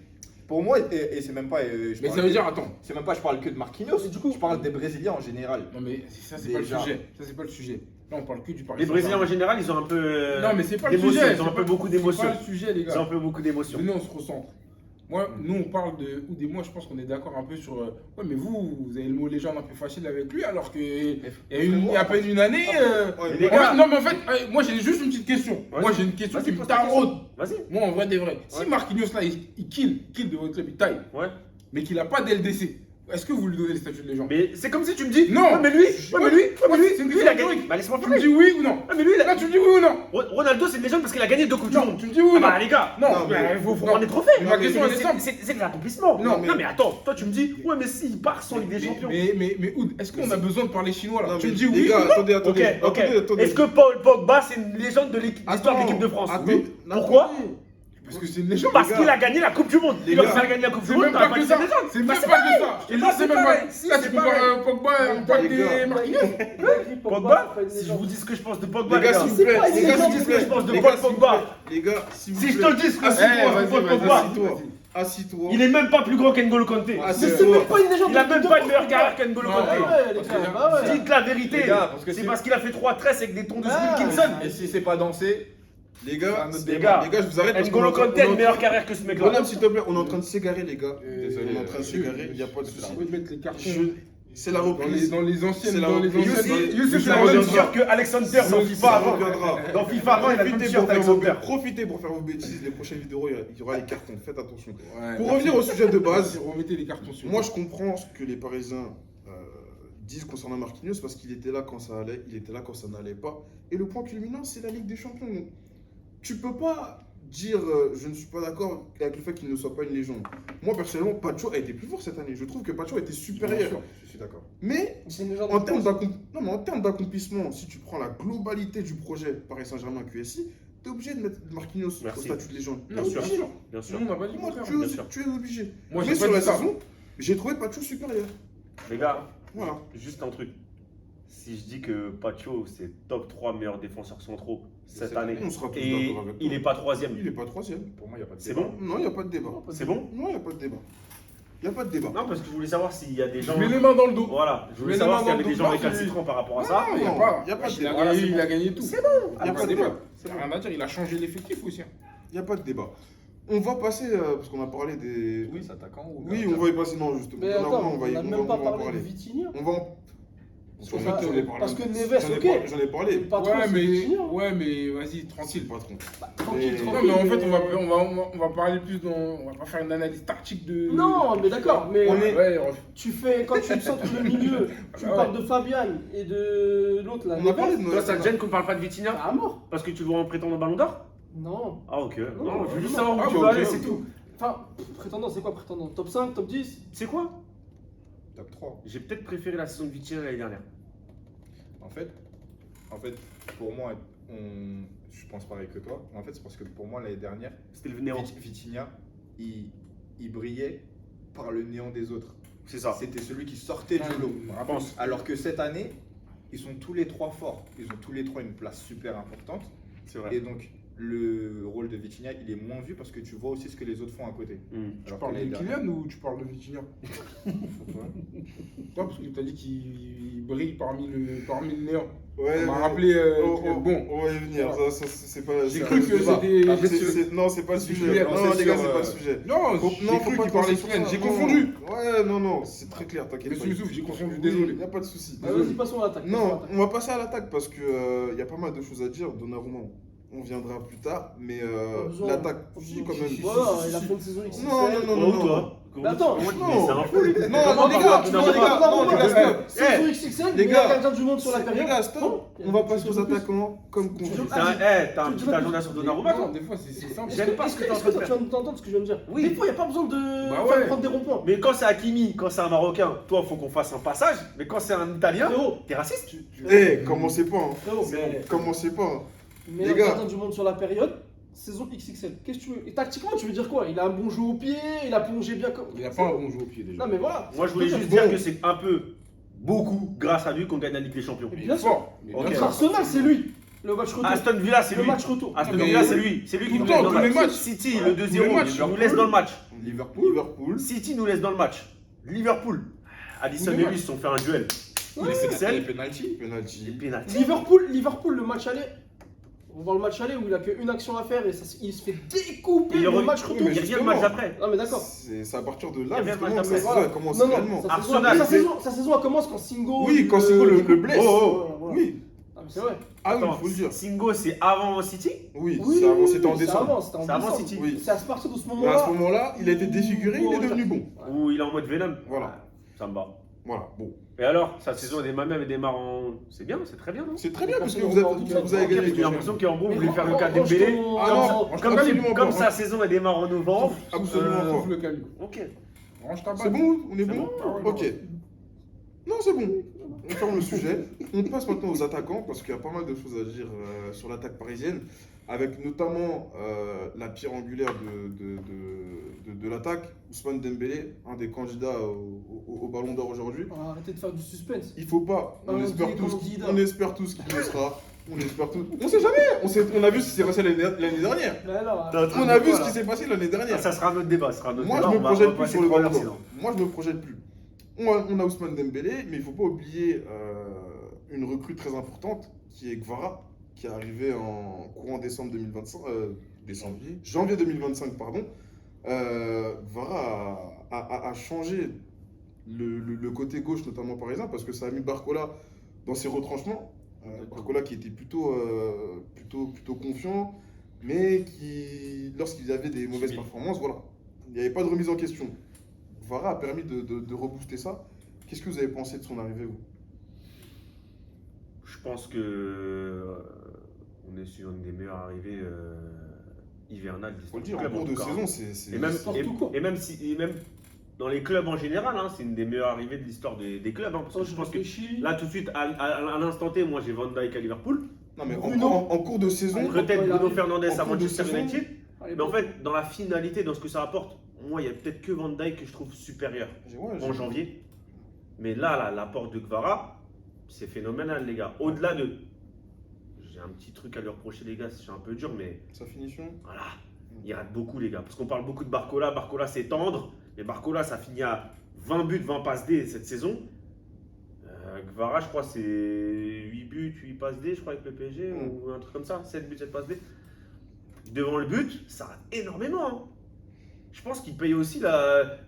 Pour moi, et c'est même pas. Je Mais parle ça veut que- dire, attends. C'est même pas, je parle que de Marquinhos. Et du coup- je parle des Brésiliens en général. Non, mais ça, c'est pas le Déjà. sujet. Ça, c'est pas le sujet. Là, on parle que du Paris Les Brésiliens en Saint-Germain. général, ils ont un peu. Non, mais c'est pas le d'émotions, sujet. Ils ont c'est un peu pas- beaucoup d'émotions. C'est pas le sujet, les Ils ont un gars. peu beaucoup d'émotions. Venez, on se recentre. Moi, nous, on parle de Oud et moi, je pense qu'on est d'accord un peu sur. Ouais, mais vous avez le mot légende un peu facile avec lui, alors que il y a à peine une année. Ouais, les En gars- fait, non, mais en fait, moi, j'ai juste une petite question. Vas-y. Moi, j'ai une question Vas-y, qui me pose ta taraude. Vas-y. Moi, en vrai des vrais. Si Ouais. Marquinhos, là, il kill de votre club, il taille, Ouais. mais qu'il a pas d'LDC, est-ce que vous lui donnez le statut de légende? Mais c'est comme si tu me dis. Non. Ouais, mais lui. Ouais, mais lui. Ouais, mais lui. C'est une Lui, il a question gagné. rhétorique. Bah, laisse-moi Tu me parler. dis oui ou non? Ouais, mais lui, il a. Là, tu me dis oui ou non? Ronaldo, c'est une légende parce qu'il a gagné 2 coupes du Non, monde. tu me dis oui ou Ah non? bah les gars, Non, mais- il faut non. prendre des trophées. Mais ma question, elle est simple. C'est de l'accomplissement. Non, Non mais attends, toi tu me dis, ouais mais s'il part sans Ligue des Champions. Mais Oud, est-ce qu'on a besoin de parler chinois là? Non, Tu mais me dis les oui gars, ou non? attendez, Ok, attendez. ok. Attendez. Est-ce que Paul Pogba c'est une légende de l'histoire de Attends, l'équipe de France? attends, Oui. attendez. Pourquoi? Parce que c'est une légende. Parce gars. qu'il a gagné la Coupe du Monde. Les Il va gars. faire gagner la Coupe du C'est Monde, même t'auras pas pas que dit ça. c'est une légende. C'est même Bah, pas c'est que pareil. ça. Je te Non, dis, c'est c'est même pareil. pas. Si, Là, c'est tu compares pareil. Pogba Les gars. et Marquinhos. Pogba, si je vous dis ce que je pense de Pogba, Les gars, s'il vous plaît, pas les une gars, légende, s'il vous ce que je plaît. pense de Les Paul gars, s'il vous Pogba. plaît. Les gars, s'il vous Si je plaît. te dis ce que c'est Eh, de vas-y, Paul vas-y, Pogba, vas-y. Assis-toi. il est même pas plus grand qu'N'Golo Kanté. Ah, Mais c'est même pas une légende. Il a même pas une meilleure carrière qu'N'Golo Non, Kanté. Ah ouais, les gars, bah ouais. Dites la vérité. Les gars, parce que C'est si- parce qu'il a fait 3 tresses avec des tons de Ah. Wilkinson. Et si c'est pas dansé, Les gars, Les Les gars, je vous arrête. parce N'Golo qu'on est en train- Kanté a on est une en meilleure train- carrière que ce mec-là. Bonhomme, s'il te plaît, on est en train de s'égarer, les gars. Désolé, On est en train de s'égarer, il n'y a pas de J'ai souci. envie de mettre les cartons. C'est la Dans les, reprise. dans les anciennes, C'est la dans les reprise. anciennes. Youssef, Je ça suis même reviendra. sûr que Alexander dans FIFA Ça avant. reviendra. Dans FIFA avant, il a le même Profitez t-shirt pour faire vos- Alexander. Profitez pour faire vos bêtises. Les prochaines vidéos, il y aura les cartons. Faites attention. Ouais, Pour merci. revenir au sujet de base, Remettez les cartons sur. moi je comprends ce que les Parisiens disent concernant Marquinhos parce qu'il était là quand ça allait, il était là quand ça n'allait pas. Et le point culminant, c'est la Ligue des Champions. Donc, tu peux pas dire je ne suis pas d'accord avec le fait qu'il ne soit pas une légende. Moi personnellement, Pacho a été plus fort cette année. Je trouve que Pacho a été Bien supérieur. sûr. je suis d'accord. Mais C'est une légende. en termes non, mais en termes d'accomplissement, si tu prends la globalité du projet Paris Saint-Germain QSI, tu es obligé de mettre Marquinhos au Merci. statut de légende. Bien T'es sûr. obligé. Bien sûr. Nous, on n'a pas dit le Moi, contraire. bien sûr. tu es obligé. Moi, Mais j'ai sur pas la dit ça. saison, j'ai trouvé Pacho supérieur. Les gars, Voilà. juste un truc. Si je dis que Pacho, c'est top 3 meilleurs défenseurs centraux cette année, On sera tous et d'accord avec toi. il n'est pas 3ème, Il n'est pas troisième. Pour moi, il n'y a pas de c'est débat. bon? Non, il n'y a pas de débat. C'est bon? Non, il n'y a pas de débat. Il n'y a pas de débat. Non, parce que je voulais savoir s'il y a des gens. Je mets les mains dans le dos. Voilà, je voulais Mais savoir non, s'il y non, avait des non, gens non, récalcitrants par rapport à ça. Il n'y a Non, pas. il y a pas de Il a débat. gagné, il a gagné tout. C'est bon. Il n'y a pas pas de de débat. débat. C'est rien à dire, il a changé l'effectif aussi. Il n'y a pas de débat. On va passer, parce qu'on a parlé des. Oui, c'est attaquant ou Oui, on va y passer, non, justement. Mais Non, attends, non, on y- n'a on même va pas en parlé parler. de Vitinha. On va en. Parce En que fait, ça- j'en ai parlé. parce que Neves, J'en ai ok. parlé- J'en ai Le parlé. patron, Ouais, c'est mais, Vitinha. ouais, mais vas-y, C'est tranquille. le patron. Tranquille, Mais- Non, tranquille. mais en fait, on va parler plus dans. On va pas faire une analyse tactique de. Non, mais d'accord, mais On est- Ouais, tu fais, quand tu centres le milieu, tu Ah ouais. parles de Fabian et de l'autre là. On a parlé de Toi, ça te gêne qu'on ne parle pas de Vitinha à mort. parce que tu veux en prétendre au Ballon d'Or? Non. Ah, ok. Non, Non, je veux juste non. savoir où Ah, tu bah, veux ok, aller, ok. c'est tout. Enfin, prétendant, c'est quoi prétendant? Top 5, top 10? C'est quoi? Top 3. J'ai peut-être préféré la saison de Vitinha l'année dernière. En fait, pour moi, je pense pareil que toi. En fait, c'est parce que pour moi, l'année dernière, C'était le vénéran. Vitinha, il brillait par le néant des autres. C'est ça. C'était celui qui sortait Ouais, du lot. je pense. Alors que cette année, ils sont tous les trois forts. Ils ont tous les trois une place super importante. C'est vrai. Et donc, le rôle de Vitinha, il est moins vu parce que tu vois aussi ce que les autres font à côté. Mm. Tu Alors parles que de l'année dernière- Kylian ou tu parles de Vitinha? Toi, parce que tu as dit qu'il brille parmi le néant. Ouais, On m'a mais- rappelé. Bon, on va y venir. Ça, c'est pas. J'ai c'est cru pas que le débat. c'était. Après, Non, c'est pas le c'est sujet. clair, Non, c'est les gars, sûr, c'est pas le sujet. Non, Faut- j'ai non, faut cru pas qu'il parlait de penser Kylian. ça, J'ai non. confondu. Ouais, non, c'est très clair, t'inquiète pas. Monsieur Youssouf, j'ai confondu, Il désolé. n'y a pas de souci. Ah, vas-y, passons à l'attaque. passons à Non, l'attaque. on va passer à l'attaque parce que y a pas mal de choses à dire. Donnarumma, on viendra plus tard, mais Pas besoin. l'attaque, Pas si besoin. quand même. Voilà, il a fait une saison XXL. Non, Comment toi Mais attends, mais non. c'est un fou lui. Non, Comment les on gars, parle de non, les Donnarumma gars, non, les gars, stop. Saison XXL, les meilleur gars, gardien du monde sur la période. Les gars, stop. On va passer aux attaquants comme convenu. T'as un petit agenda sur Donnarumma Non, toi. des fois, c'est simple. J'aime pas ce que t'es en train de Tu faire. vas t'entendre ce que je viens de dire. Oui. Des fois, il n'y a pas besoin de Bah faire ouais. prendre des ronds-points. Mais quand c'est Hakimi, quand c'est un Marocain, toi faut qu'on fasse un passage. Mais quand c'est un Italien, Frérot, t'es raciste. Eh, commencez pas. Hein. frérot, Commencez pas. Hein. meilleur Les gars. gardien du monde sur la période, saison XXL. Qu'est-ce que tu veux? Et tactiquement, tu veux dire quoi? Il a un bon jeu au pied, il a plongé bien comme. Il a pas un bon jeu au pied déjà. Non, mais voilà. Moi je voulais juste dire que c'est un peu beaucoup grâce à lui qu'on gagne la Ligue des Champions. Mais Il bien est sûr. fort. Mais Ok. bien Contre sûr. Arsenal, c'est lui. Le match retour. Aston Villa c'est Le lui. match retour. Aston Mais Villa c'est lui. C'est lui qui tout nous le laisse temps, dans tous le les match. matchs. City, Tous le les 2-0, matchs. il nous laisse dans le match. Liverpool. City nous laisse dans le match. Liverpool. Addison Tous et les lui matchs. se sont fait un duel. Les XXL. penalty. Les Penalty. pénaltys. Liverpool, le match aller. On voit le match aller où il a qu'une action à faire et il se fait découper Il le re- match Oui, retour. mais Il revient le match d'après. Non, mais d'accord. C'est à partir de Il y là avait un justement match que après. sa saison elle commence Non, non, réellement. sa saison- Arsenal, sa saison, elle commence quand Singo. Oui, quand Singo le blesse. Voilà. Oui. Ah, mais c'est vrai. Ah oui, Attends, il faut le dire. Singo c'est avant City. Oui, Oui, c'était en c'est décembre. avant, c'était en C'est avant décembre. City. Oui. C'est à partir de ce Mais à moment-là. ce moment-là, il a été défiguré, il est devenu bon. Où il est en mode Venom. Voilà. Ça me va. Voilà, bon. Et alors, sa saison elle démarre en. C'est bien, c'est très bien, non? C'est très bien parce que Parce vous qu'on avez va en gagné J'ai les l'impression qu'en gros, vous Mais voulez faire le cas range Dembélé. ton- Ah non, range- absolument Comme pas. sa saison elle démarre en novembre. Absolument euh, pas. Ouvre le calibre. Ok. Range ta balle. C'est bon, on est C'est bon bon. Ah ouais, Ok. Non, c'est bon. On ferme le sujet. On passe maintenant aux attaquants parce qu'il y a pas mal de choses à dire sur l'attaque parisienne, avec notamment la pierre angulaire de l'attaque, Ousmane Dembélé, un des candidats au Ballon d'Or aujourd'hui. Arrêtez de faire du suspense. Il faut pas. Un des candidats. On espère tous qu'il le sera. On espère tous. On sait jamais. On a vu ce qui s'est passé l'année dernière. Mais alors, T'as un truc On a de vu quoi, ce qui là s'est passé l'année dernière. Ah, ça sera notre débat. Ça sera notre Moi, débat. je On me va projette plus passer sur le 3 Ballon heures d'Or. sinon. Moi, je me projette plus. On a Ousmane Dembélé, mais il ne faut pas oublier une recrue très importante qui est Gvara, qui est arrivé en courant décembre 2025, janvier 2025, pardon. Gvara a changé le côté gauche, notamment parisien, parce que ça a mis Barcola dans ses retranchements. Barcola qui était plutôt confiant, mais qui, lorsqu'il avait des mauvaises performances, voilà, il n'y avait pas de remise en question. Vara a permis de rebooster ça. Qu'est-ce que vous avez pensé de son arrivée, vous? Je pense que on est sur une des meilleures arrivées hivernales de Faut l'histoire le dire, du en club, cours de tout cas. saison, c'est. Et même, sport tout court. et même dans les clubs en général, hein, c'est une des meilleures arrivées de l'histoire des clubs. Hein, parce que Attends, je je pense que réfléchis. là, tout de suite, à l'instant T, moi j'ai Van Dijk à Liverpool. Non, mais Bruno. en cours de saison, Après, Peut-être quand il Bruno arrive Fernandes en à cours de Manchester saison, United. Allez, Mais en fait, dans la finalité, dans ce que ça apporte, moi, il y a peut-être que Van Dijk que je trouve supérieur en janvier. Mais là, l'apport de Gvara, c'est phénoménal, les gars. Au-delà de. J'ai un petit truc à lui reprocher, les gars, c'est un peu dur, mais sa finition. voilà. Il rate beaucoup, les gars. Parce qu'on parle beaucoup de Barcola. Barcola, c'est tendre. Mais Barcola, ça finit à 20 buts, 20 passes D cette saison. Gvara, je crois, c'est 8 buts, 8 passes D, je crois, avec le PSG, ou un truc comme ça. 7 buts, 7 passes D. Devant le but, ça rate énormément. Hein. Je pense qu'il paye aussi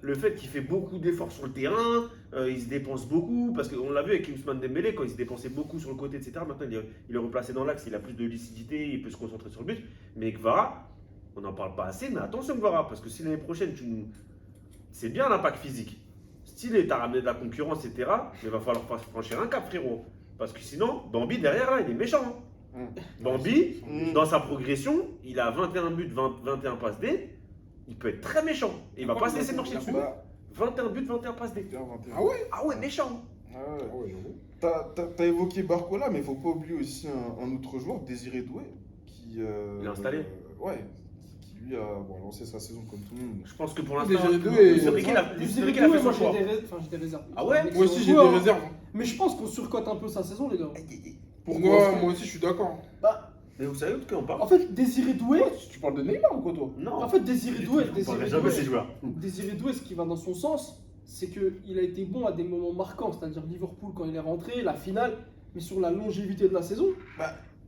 le fait qu'il fait beaucoup d'efforts sur le terrain, il se dépense beaucoup, parce qu'on l'a vu avec Ousmane Dembélé, quand il se dépensait beaucoup sur le côté, etc. Maintenant, il est replacé dans l'axe, il a plus de lucidité, il peut se concentrer sur le but. Mais Gvara, on n'en parle pas assez, mais attention Gvara, parce que si l'année prochaine, c'est bien l'impact physique. Stylé, t'as ramené de la concurrence, etc. Mais il va falloir franchir un cap, frérot. Parce que sinon, Bambi, derrière, là, il est méchant. Hein. Bambi, dans sa progression, il a 21 buts, 21 passes D. Il peut être très méchant. Et il va pas se laisser marcher dessus. 21 buts, 21 passes D. Ah ouais? Ah ouais, méchant. Ah ouais. Ah ouais, j'avoue. T'as évoqué Barcola, mais il faut pas oublier aussi un autre joueur, Désiré Doué, qui. Il est installé. Ouais, qui lui a lancé sa saison comme tout le monde. Je pense que pour Déjà, l'instant, les deux, et- Luis Enrique, il a fait son choix. J'ai des réserves. Ah ouais Avec Moi son aussi, j'ai joueur, des réserves. Mais je pense qu'on surcote un peu sa saison, les gars. Pourquoi moi aussi, je suis d'accord. Bah, Mais vous savez de quoi on parle en fait, Désiré Doué. Tu parles de Neymar ou quoi, toi? Non. En fait, Désiré Doué, On parlerait jamais de ces joueurs. Désiré Doué, ce qui va dans son sens, c'est qu'il a été bon à des moments marquants, c'est-à-dire Liverpool quand il est rentré, la finale, mais sur la longévité de la saison.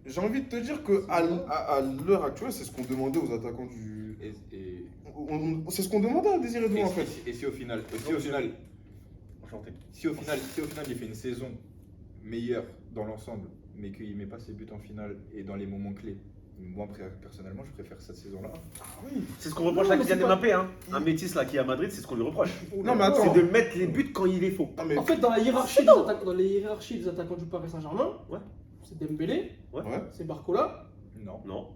J'ai envie de te dire que à l'heure actuelle, c'est ce qu'on demandait aux attaquants du. C'est ce qu'on demandait à Désiré Doué en fait. Et si au final, Enchanté. si au final il fait une saison meilleure dans l'ensemble, mais qu'il met pas ses buts en finale et dans les moments clés, moi personnellement, je préfère cette saison-là. C'est ce qu'on reproche Non, à mais Kylian c'est pas- Mbappé, hein. Un métis là qui est à Madrid, c'est ce qu'on lui reproche. Non mais attends. C'est de mettre les buts quand il est faux. Non, mais- En fait, dans la hiérarchie des attaquants du Paris Saint-Germain, Ouais. c'est Dembélé, Ouais. c'est Barcola. Non. Non.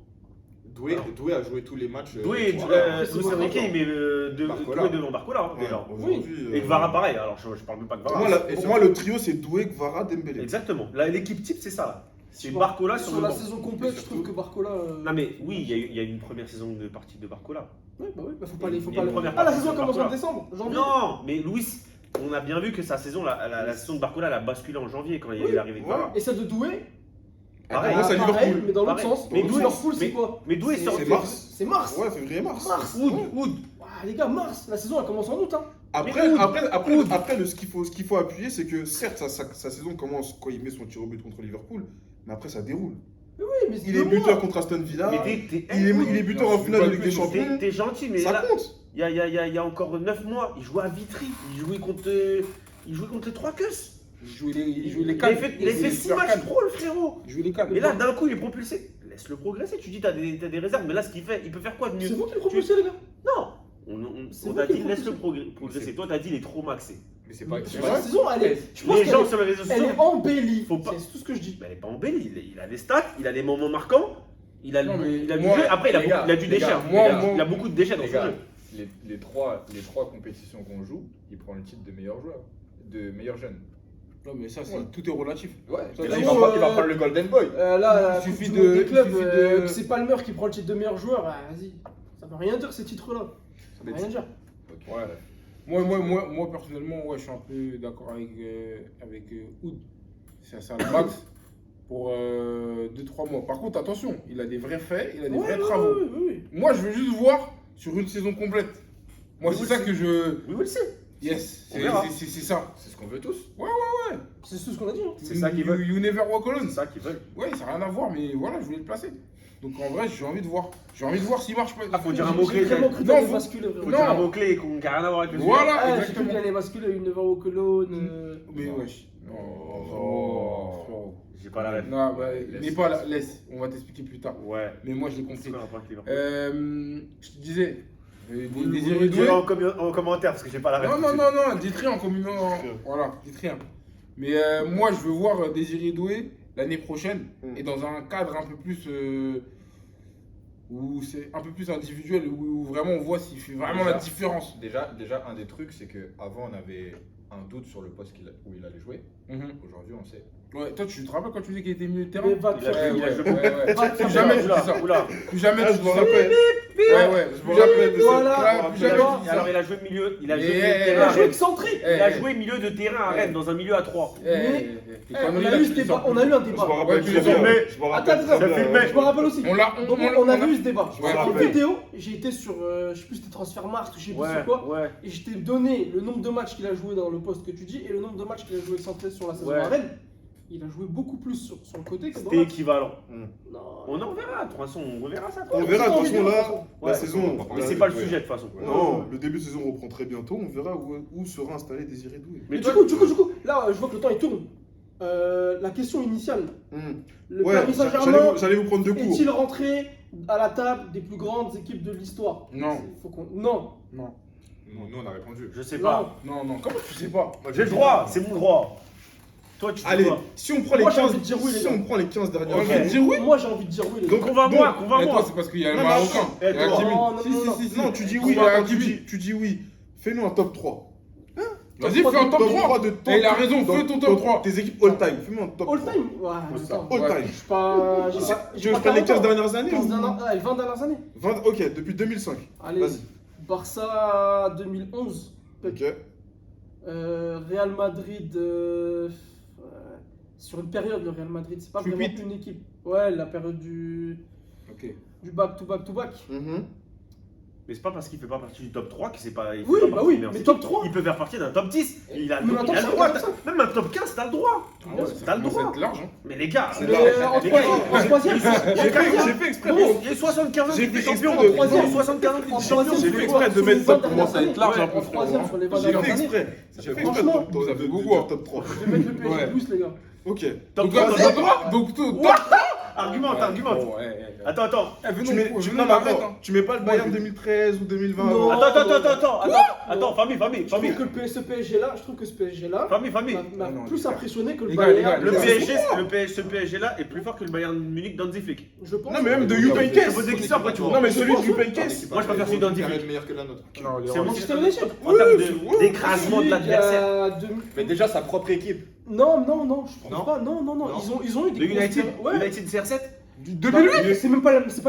Doué a joué tous les matchs. Doué, c'est Luis bon, Enrique, il met Barcola. Doué devant Barcola, hein, Ouais, déjà. aujourd'hui, Et Kvara pareil, alors je parle même pas de Pour Kvara. moi, pour moi, le trio, c'est Doué, Kvara, Dembélé. Exactement. Là, l'équipe type, c'est ça. Là. C'est Sur- Barcola sur le la banc. saison complète, je trouve que Barcola. Non mais oui, il y a eu une première saison de partie de Barcola. Ouais, bah faut pas les. Faut Il y pas a une les... première Ah, la partie saison de commence en Barcola. décembre, janvier. Non, mais Luis, on a bien vu que sa saison, la saison de Barcola, elle a basculé en janvier quand il est arrivé. Ouais. Kvara. Et celle de Doué, Pareil. Moi, c'est à pareil, Liverpool. mais dans l'autre Pareil. sens. Mais Mais Doué, Liverpool, c'est mais- quoi Mais Doué sort. C'est mars. C'est mars. Ouais, février-mars. Mars. Oud. Ah, les gars, mars, la saison elle commence en août. Hein. Après, Mais ce qu'il faut appuyer, c'est que certes, sa saison commence quand il met son tir au but contre Liverpool, mais après, ça déroule. Oui, mais Il est buteur contre Aston Villa. Mais Il est buteur en finale de Ligue des T'es Champions. gentil, mais Ça là, compte. il y a encore 9 mois, il jouait à Vitry. Il jouait contre les 3 queues. Il jouait les Il a quatre. fait 6 matchs pro, le frérot. Il jouait les quatre. Et là, d'un coup, il est propulsé. Laisse-le progresser. Tu dis, t'as des réserves, mais là, ce qu'il fait, il peut faire quoi de mieux? C'est vous qui le propulsez, les gars. Non. C'est On vous t'a qui dit, le laisse-le propulsez. progresser. Toi, t'as dit, il est trop maxé. Mais c'est pas. C'est La vrai. saison, elle est. Je pense Les qu'elle gens est- sur les réseaux elle sociaux, est embellie. Faut pas- C'est tout ce que je dis. mais elle est pas embellie. Il a les stats, il a les moments marquants, il a Non, mais du moi, jeu. Après, il les gars, a du les déchet. gars, hein. moi, Il a beaucoup de déchets dans Les son gars, jeu. les trois compétitions qu'on joue, il prend le titre de meilleur joueur, de meilleur jeune. Non, mais ça, Ouais. tout est relatif. Ouais. Ça, Et là, c'est il va bon, prendre le Golden Boy. Là, Il suffit Coupe du Monde de- des clubs, il suffit de- que c'est Palmer qui prend le titre de meilleur joueur. Vas-y. Ça veut rien dire ces titres-là. Ça veut rien dire. Ouais. Moi, personnellement, ouais, je suis un peu d'accord avec Oud. Ça le max pour 2-3 mois. Par contre, attention, il a des vrais faits, il a des vrais travaux. Oui. Moi, je veux juste voir sur une saison complète. Moi, Oui, c'est oui, ça c'est- que je. Oui, le sait. Yes, On verra. c'est ça. C'est ce qu'on veut tous. C'est tout ce qu'on a dit. Hein. C'est ça qu'ils You- veulent. You never walk alone. C'est ça qu'ils veulent. Ouais, ça n'a rien à voir, mais voilà, je voulais le placer. Donc en vrai, j'ai envie de voir. J'ai envie de voir s'il marche pas. Ah, faut dire un J'ai mot-clé. vraiment cru Non, qu'il allait faut- basculer. Faut vraiment. dire un Non. mot-clé qui n'a rien à voir avec le sujet. Voilà, Ah, j'ai cru exactement. qu'il allait basculer une Never Walk Alone. Mais Non. wesh. Oh. Frérot. J'ai pas la rêve. Non, bah, Laisse, mais pas laisse. la laisse. On va t'expliquer plus tard. Ouais. Mais moi, je l'ai C'est compris. quoi le rapport avec Liverpool Je te disais. Vous Désiré le direz Doué. en commentaire parce que j'ai pas la rêve. Non, dites rien comme une. Voilà, dites rien. Mais moi, je veux voir Désiré Doué l'année prochaine et dans un cadre un peu plus. Où c'est un peu plus individuel, où vraiment on voit s'il fait vraiment la différence. Déjà, un des trucs, c'est qu'avant, on avait un doute sur le poste où il allait jouer. Aujourd'hui, on sait. Ouais, toi, tu te rappelles quand tu disais qu'il était milieu de terrain? Mais va te Il a faire. joué- il a joué ouais. Va te Plus faire. jamais tu dis Oula, ça. oula. Plus jamais Ah, tu je dis me ça. rappelle. Ouais, Je me rappelle de ça. Voilà. Ouais, plus jamais tu dis Alors ça. il a joué milieu, il a joué Eh, milieu de eh, Il terrain. a à joué Rennes. excentré. Il a joué milieu de terrain à Rennes dans un milieu à 3. On a eu ce débat. On a eu un Je me débat. rappelle Ouais, très tu bien. filmais. Je me rappelle Attends, très bien. filmais. Je me rappelle aussi. On l'a. Donc on a eu ce débat. Ouais, En rappelle. vidéo, j'ai été sur, je sais plus si c'était Transfermarkt ou je sais plus Ouais, sur quoi, ouais. et je t'ai donné le nombre de matchs qu'il a joué dans le poste que tu dis et le nombre de matchs qu'il a joué excentré sur la saison Ouais. à Rennes. Il a joué beaucoup plus sur le côté que dans C'était l'axe. équivalent. Non. On en verra, de toute façon, on reverra ça. On verra, de toute façon, là, Ouais. la saison. Mais c'est pas le sujet de toute façon. Non, le début de saison reprend très bientôt. On verra où sera installé Désiré Doué. Mais Mais du coup, là, je vois que le temps il tourne. La question initiale, le Ouais, Paris Saint-Germain j'allais vous prendre deux cours. est-il rentré à la table des plus grandes équipes de l'histoire? Non. Non. Nous, on a répondu. Je sais pas. Non, comment tu sais pas? J'ai le droit, c'est mon droit. Toi, tu sais Allez, quoi? si on prend les Moi, j'ai 15, envie de dire oui, les si gars. on prend les 15 dernières On Ok. va te dire oui. Moi j'ai envie de dire oui les gars. Donc convainc-moi, Et toi, convainc-moi. c'est parce qu'il y a le Non, mais Marocain. Eh, Il y a toi. Hakimi. Non, non, non, Si. Non, tu dis Il oui, y a attends, Hakimi. tu dis oui. Fais-nous un top 3. Vas-y, fais un top 3. de Et il a raison, fais ton top 3. Tes équipes all-time. Fais-moi un top 3. All time. Ouais, Faut ça. attends. All-time. Je suis pas. j'ai pas- Tu j'ai veux pas faire les 15 40 ans. dernières années 15 ou... dernières- 20 dernières années. 20, ok, depuis 2005. Allez, Vas-y. Barça 2011. Ok. Real Madrid. Sur une période, le Real Madrid, c'est pas Plus vraiment vite. une équipe. Ouais, la période du Ok. back-to-back. Mhm. Mais c'est pas parce qu'il fait pas partie du top 3 qu'il sait pas. il fait Oui, pas bah partie oui, des meilleures mais équipes. top 3. Il peut faire partie d'un top 10. Il a, Mais il attends, a ça, le droit. ça. Même un top 15, t'as le droit. Ah ouais, Ça ça t'as le commence à droit. être large. Hein. Mais les gars, C'est Mais large. en Les gars, troisième, J'ai fait exprès de... il y a 75 ans J'ai qui étaient fait champions. exprès de- 75 ans qui en étaient champions. troisième, J'ai sur fait les exprès de sur mettre les ça 20 pour dernières moi, ça va être années. large Ouais, un peu, en troisième frérot, sur les 20 J'ai dernières fait années. exprès. J'ai fait exprès Franchement, de- vous avez de beaucoup, dire hein. top 3. Je vais mettre le PSG Ouais. boost, les gars. Ok. Top Donc, 3, top 3. Donc, top Argumente, argumente. Attends. Tu mets, non, mais attends, tu mets pas le Bayern 2013 ou 2020 Non. avant. Attends, famille. Je trouve que ce PSG-là, Famille. m'a Non, plus les gars. impressionné que le Les gars, les Bayern. gars, Ce PSG là est plus fort que le Bayern Munich d'Hansi Flick. Je pense. Non, mais même de Je Jupp pose des Heynckes. questions, après tu vois. Non, mais celui de Jupp Moi, Heynckes. Moi, je préfère celui d'Andy Flick. Flick. meilleur que la nôtre. Non, les C'est Rois. mon Manchester United. en termes d'écrasement de l'adversaire. Mais déjà, sa propre équipe. Non, je Non. pense pas. Non. Ils ont eu De des United, Ouais. United CR7. 2008. C'est même pas la même. C'est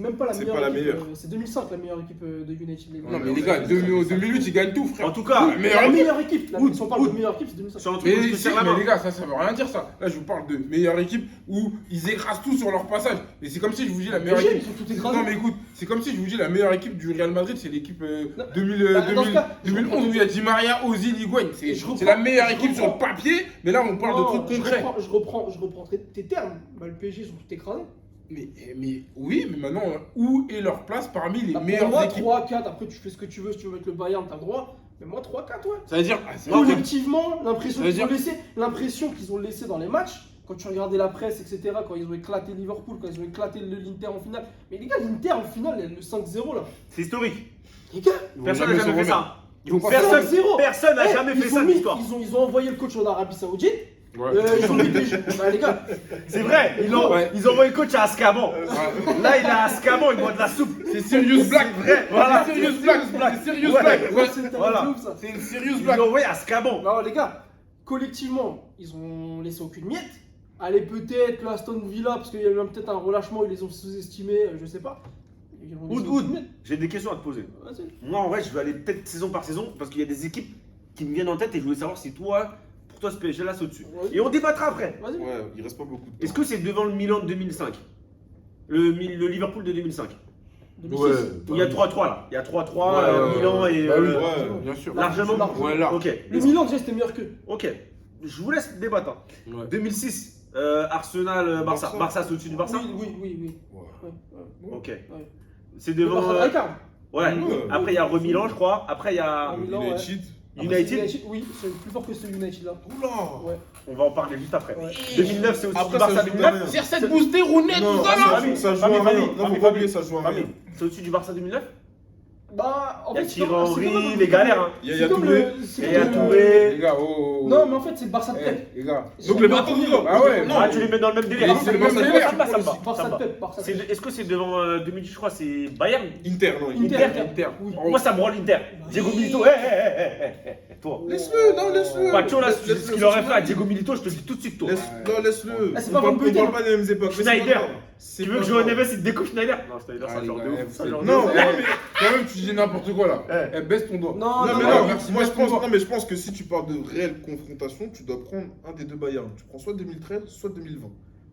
même pas la C'est meilleure. pas la équipe, meilleure. C'est 2005 la meilleure équipe de United. Les gars. Non, mais les gars, 2008, ils gagnent tout, frère. En tout cas, Mais La meilleure meilleure équipe. Oud, Si on parle de Oud. meilleure équipe, c'est 2005. sur un truc où je Mais, te si, serre la mais main. les gars, ça veut rien dire ça. Là, je vous parle de meilleure équipe où ils écrasent tout sur leur passage. Mais c'est comme si je vous dis la meilleure PSG, équipe. ils ont tout écrasé. Non, mais écoute, c'est comme si je vous dis la meilleure équipe du Real Madrid, c'est l'équipe Non. 2011 où il y a Di Maria, Ozil, Higuain. C'est Je reprends- la meilleure je équipe sur le reprends. papier, mais là, on parle de trucs concrets. Je reprends tes termes. Bah, le PSG, ils ont tout écrasé. Mais oui, mais maintenant, où est leur place parmi les Bah, pour meilleures moi, équipes 3-4, après tu fais ce que tu veux, si tu veux mettre le Bayern, t'as le droit. Mais moi, 3-4, ouais. Ça veut dire. Collectivement, l'impression Ça veut qu'ils ont laissé dans les matchs, quand tu regardais la presse, etc., quand ils ont éclaté Liverpool, quand ils ont éclaté l'Inter en finale. Mais les gars, l'Inter en finale, le 5-0 là. C'est historique. Les gars, Personne n'a jamais fait ça. Ils vont pas Personne- 5-0. Personne n'a Eh, jamais fait ils ça ont de mis- l'histoire. ils ont envoyé le coach en Arabie Saoudite. Ouais. Ils ont mis des bah, les gars, C'est vrai, ils ont envoyé le coach à Azkaban. Là, il est à Azkaban, il boit de la soupe. C'est Serious Black. vrai, voilà. C'est Serious Black. C'est Serious Ouais. Black. Ouais. c'est Voilà. de ouf, ça. C'est une Serious Ils Black. l'ont envoyé à Azkaban. Non, les gars, collectivement, ils ont laissé aucune miette. Allez, peut-être le Aston Villa, parce qu'il y a eu peut-être un relâchement, ils les ont sous-estimés, je sais pas. Ils ont laissé Oud, aucune miette. j'ai des questions à te poser. Vas-y. Moi, en vrai, je vais aller peut-être saison par saison parce qu'il y a des équipes qui me viennent en tête et je voulais savoir si toi, pour toi, ce PSG là, c'est au-dessus. Vas-y. Et on débattra après. Vas-y. Ouais, il reste pas beaucoup de temps. Est-ce que c'est devant le Milan de 2005 le Liverpool de 2005 2006. Il y a 3-3 là. Il y a 3-3, Ouais, Milan et. bah oui, ouais. bien sûr. Largement. Ouais, là. Ok. Le Milan, déjà, c'était meilleur qu'eux. Ok. Je vous laisse débattre. hein. Ouais. 2006, Arsenal, Barça. Barça. Barça, c'est au-dessus du Barça Oui. Ouais. Ouais, ouais. Ok. Ouais. C'est Le devant. Barça de Rijkaard. Ouais. Ouais. Après, il y a Milan, je crois. Après, il y a Ah, Milan, ouais. United. United. Oui, c'est plus fort que ce United là. Oula. Ouais. On va en parler juste après. Ouais. 2009, c'est au-dessus du Après, Barça ça joue 2009. rien. CR7 boosté, Rounet, Non, tout ça là. ça joue à Famille, rien. famille, Non, faut famille, pas oublier, ça joue à rien. C'est au-dessus du Barça 2009. Bah, en Il y a fait, c'est comme- c'est Thierry comme- Henry, les galères. Hein. Il y a c'est comme Touré. le- c'est Et comme il y a le- Touré. Les gars, oh. Non, mais en fait, c'est le Barça de Pep. Eh, les gars. Donc le Barça de Pep. Ah ouais, Ah, tu les mets dans le même délire. Mais Ah, c'est le ça me même va, délire. ça me va, ça me va, ça Barça me de va. Pep. Barça de Pep. Est-ce que c'est devant 2010, je crois, c'est Bayern Inter, non, Inter. Inter. Oui. Moi, ça me rend l'Inter. Diego Milito, toi. Laisse-le, non, laisse-le. Pacho, là, Laisse-le, ce qu'il aurait fait à Diego Milito, je te le dis tout de suite, toi. Non, laisse-le. Ah, c'est On pas parle- Van on Beuten. parle pas des mêmes époques. mais c'est Schneider. pas grave. C'est Tu veux pas que Joe grave. Neves il te découpe Schneider? Non, Schneider, c'est Ah, un les genre gars, de ouf. vous c'est un savez- genre de Non, ouf. mais Quand même, tu dis n'importe quoi là. Eh. Eh, baisse ton doigt. Non, Non, mais non, non, merci, moi je merci pense, pour non, mais je pense que si tu parles de réelle confrontation, tu dois prendre un des deux Bayern. Tu prends soit 2013, soit 2020.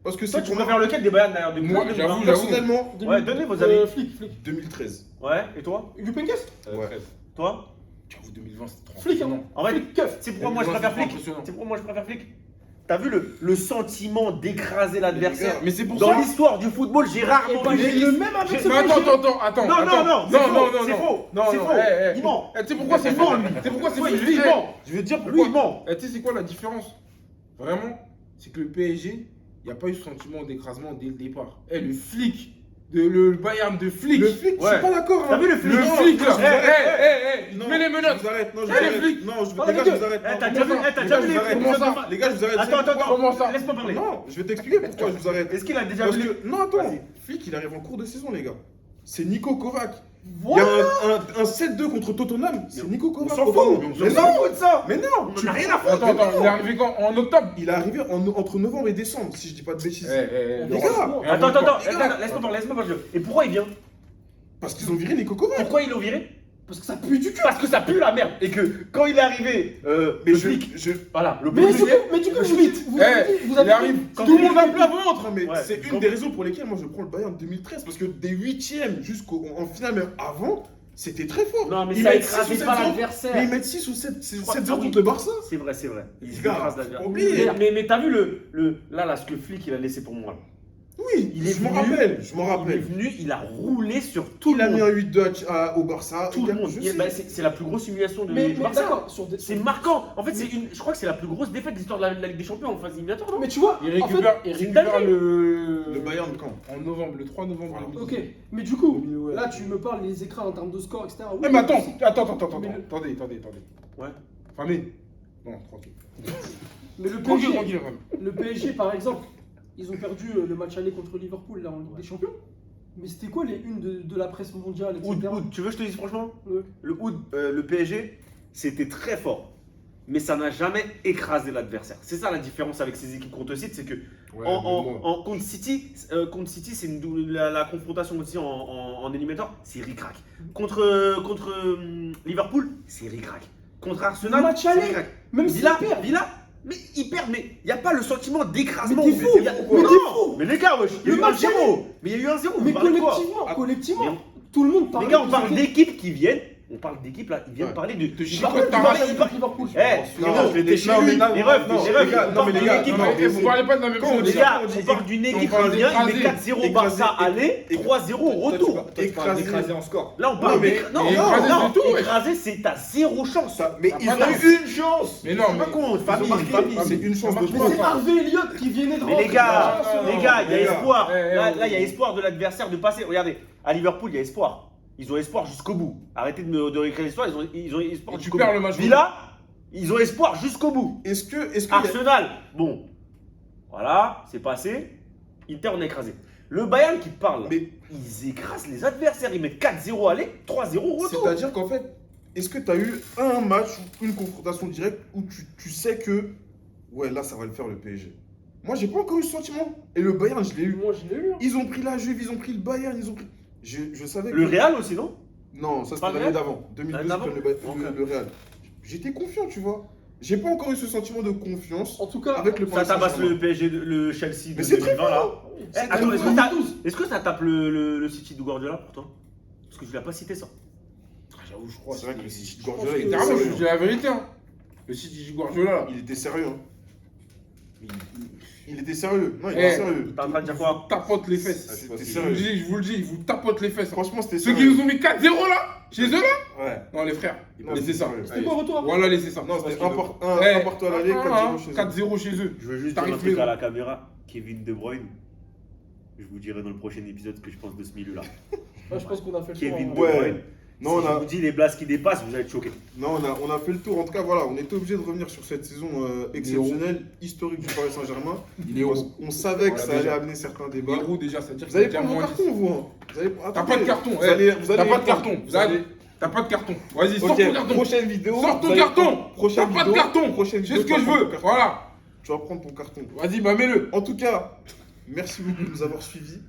Parce que Toi, c'est tu pour moi, préfères lequel des Bayern d'ailleurs Moi, j'avoue. personnellement, Ouais, donnez vos avis. Flick. 2013. Ouais, et toi? Jupp Heynckes Ouais. Toi? J'avoue, 2020, c'était trop Flick, hein. impressionnant. En fait, Flick, keuf. c'est pourquoi moi je 2020, préfère c'est Flick. impressionnant. C'est pourquoi moi je préfère Flick. T'as vu le sentiment d'écraser l'adversaire? Mais c'est pour Dans ça. l'histoire du football, j'ai rarement Et bah, vu. j'ai le même avec ce Mais attends, attends. Non, c'est faux, c'est faux. Non, C'est non, faux. eh, Il ment. Eh, tu sais pourquoi c'est Il faux ment, lui. Tu sais pourquoi c'est Oui, faux lui, il Eh, ment. Je vais te dire Lui, pourquoi. il ment. Eh, tu sais c'est quoi la différence? Vraiment, c'est que le PSG, il n'y a pas eu ce sentiment d'écrasement dès le départ. Eh, le flic, le Bayern de flic. Le flic, je Ouais. suis pas d'accord. T'as vu le flic? Le flic là. je vous arrête. Eh, mets les menottes. Je vous arrête. Non, je Eh, vous les arrête. flics. Non, Ah, les gars, les je vous arrête. Eh, Non, t'as déjà vu les les gars, je vous arrête. épisodes Comment de ça Marvel? Les gars, je vous arrête. Attends, attends, Comment ça? laisse-moi parler. Non, je vais t'expliquer pourquoi je vous arrête. Est-ce qu'il a déjà Parce vu que, non, attends, Vas-y. Flick, il arrive en cours de saison, les gars. C'est Nico Kovac. Il y a un 7-2 contre Tottenham, c'est Nico Kovac. On s'en fout, Pardon. on Mais s'en non, fout de ça. mais non, On en a rien à foutre. Attends, il est arrivé quand? En octobre? il est arrivé entre novembre et décembre, si je dis pas de bêtises. Les Les gars, Attends, Les gars. laisse-moi parler. Et pourquoi il vient? parce qu'ils ont viré Nico Kovac. Pourquoi ils l'ont viré? Parce que ça pue du cul. Parce que ça pue la merde. Et que quand il est arrivé, Mais le je, flic, je- voilà, le Mais du policier, coup, le vous Schmitt. vous Eh, avez il arrive. Quand tout il le monde est- a plat ventre, mais Ouais, c'est une des raisons pour lesquelles moi je prends le Bayern 2013, parce que des huitièmes jusqu'en finale, même avant, c'était très fort. Non, mais Ils ça mettent écrasait 6 ou pas 7-0. l'adversaire. Mais ils mettent 6 ou 7 crois- 7-0 ah oui. contre le Barça. C'est vrai, c'est vrai. Il Gars, écrase l'adversaire. oubliez. Mais t'as vu là, ce que Flick il a laissé pour moi là. Oui, Il est je m'en venu, rappelle, je m'en Il est rappelle. venu, il a roulé sur tout Il le a mis monde. un 8-2 au Barça. Tout le monde. Je Il- sais. bah, c'est la plus grosse humiliation Mais du Barça. d'accord, sur des. C'est marquant. En fait, je crois que c'est la plus grosse défaite de l'histoire de la Ligue des Champions en phase éliminatoire, non? Mais tu vois, Il en fait, récupère, c'est une dinguerie. Le Bayern quand en novembre, le 3 novembre. Voilà. 2012. ok, mais du coup, Ouais. là tu me parles les écrans en termes de score, etc. Oui, Eh, mais attends, c'est- attends, Mais le- attendez. Ouais. Famille. Non, tranquille. Mais le Tranquille, PSG, famille. le PSG par exemple, ils ont perdu le match aller contre Liverpool là en Ligue des Champions. Mais c'était quoi les unes de la presse mondiale, etc. Oud, tu veux que je te dise franchement? Ouais. Le PSG, c'était très fort. Mais ça n'a jamais écrasé l'adversaire. C'est ça la différence avec ces équipes qu'on te cite, c'est que contre City, c'est la confrontation aussi en éliminatoire, c'est ric-rac. Contre Liverpool, c'est ric-rac. Contre Arsenal, Le match c'est aller, ric-rac. Même s'ils Villa, perdent. mais ils perdent, mais il n'y a pas le sentiment d'écrasement. Mais t'es fou, Il y a- mais mais t'es non, fou. mais les gars, wesh, il y a Le eu un match 0. Mais il y a eu un 0. Mais vous parlez de quoi? collectivement, Mais- tout le monde parle. Les gars, on de parle ce- d'équipes qui viennent. On parle d'équipes là, ils viennent Ouais. parler de. De ils parlent- Chicotte, ils t'as parlent- raison. ils parlent- Liverpool. Eh, Non, je l'étais chez non, lui. mais non, Les refs, non, les les refs, gars, on non, parle mais les d'une gars, équipe. non, mais vous parlez pas de la même Quand chose. on Les dit- gars, on dit- on parle d'une équipe parle qui vient, il met d'écraser. 4-0 Barça aller, 3-0 au retour. Écrasé. en score. Là, on parle mais- d'écraser. Non, mais non, écraser, non, c'est tout, ouais. écraser, c'est t'as zéro chance. Mais Ça ils va ont pas. eu une chance. Mais non, C'est pas mais. con, famille, marqué, famille. c'est une chance de marche Mais trois. c'est Harvey Elliott qui venait de Mais les rentrer. gars, non, les gars, il y a les gars. espoir. Eh, Là, oh. il y a espoir de l'adversaire de passer. Regardez, à Liverpool, il y a espoir. Ils ont espoir jusqu'au bout. Arrêtez de réécrire l'histoire, ils ont espoir Et tu jusqu'au perds bout. le match. Villa, ils ont espoir jusqu'au bout. Est-ce que il y a- Arsenal, bon, voilà, c'est passé. Inter, on a écrasé. Le Bayern qui parle, là, Mais ils écrasent les adversaires. Ils mettent 4-0 aller, 3-0 retour. c'est-à-dire qu'en fait, est-ce que tu as eu un match ou une confrontation directe où tu sais que ouais, là ça va le faire le PSG? Moi, j'ai pas encore eu ce sentiment. Et le Bayern, je l'ai eu. Moi, je l'ai eu. hein. Ils ont pris la Juve, ils ont pris le Bayern, ils ont pris. Je savais Le que. Real aussi, non? Non, ça Pas c'était le l'année Real d'avant. 2012, L'année d'avant le Real. J'étais confiant, tu vois. J'ai pas encore eu ce sentiment de confiance En tout cas, avec le Ça Paris tabasse Saint-Germain. le PSG, le Chelsea de Mais c'est très 2020 là. fort. Eh, C'est attends, très est-ce fort. que ça tape le City de Guardiola pourtant? Parce que je l'ai pas cité ça. J'avoue, je crois. C'est vrai que le City de Je pense Guardiola, que- il était Littéralement, je sérieux. vous dis la vérité. Hein. Le City du Guardiola, là. Il était sérieux. hein. Il était sérieux. Non, il Eh, était sérieux. T'es en train de dire quoi? Tapote les fesses. Ah, c'était Je vous sérieux. le dis, je vous le dis, ils vous tapotent les fesses. Franchement, c'était Ceux sérieux. qui nous ont mis 4-0 là, chez eux là. Ouais. Non, les frères, Non, laissez ça. sérieux. c'était quoi retour après Voilà, laissez ça. Non, c'était Parce un que- Eh, partout à l'aller, 4-0 chez eux. 4-0 chez eux. Je veux juste T'arrives dire un truc maison. à la caméra. Kevin De Bruyne. Je vous dirai dans le prochain épisode ce que je pense de ce milieu-là. Moi, je pense qu'on a fait le tour. Kevin hein. De Ouais. Bruyne. Non, si on a- je vous dis les blases qui dépassent, vous allez être choqués. Non, on a fait le tour. En tout cas, voilà, on était obligé de revenir sur cette saison exceptionnelle, historique du Paris Saint-Germain. Il est héros. On savait que Voilà, ça allait déjà. amener certains Il est débats. héros déjà, c'est-à-dire Vous allez qu'il y a prendre vos moins cartons, vous. Hein. Vous allez... T'as pas Attendez, de carton. Vous allez T'as pas de carton. Vous allez... T'as pas de carton. Vas-y, sors Ok, ton carton. prochaine vidéo. Sors ton vous allez carton. prendre- Prochaine T'as pas de vidéo. carton. Prochaine C'est vidéo, ce que tu je vas prendre veux. ton carton. Voilà. Tu vas prendre ton carton. Vas-y, bah mets-le. En tout cas, merci beaucoup de nous avoir suivis.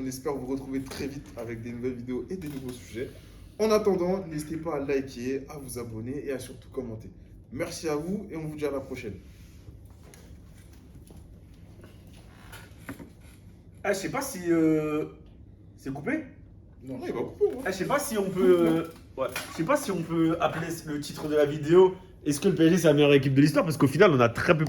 On espère vous retrouver très vite avec des nouvelles vidéos et des nouveaux sujets. En attendant, n'hésitez pas à liker, à vous abonner et à surtout commenter. Merci à vous et on vous dit à la prochaine. Ah, je sais pas si. C'est coupé? Non, Non, il va couper. Hein. Ah, je sais pas si on peut. Ouais. Je sais pas si on peut appeler le titre de la vidéo. Est-ce que le PSG c'est la meilleure équipe de l'histoire? Parce qu'au final, on a très peu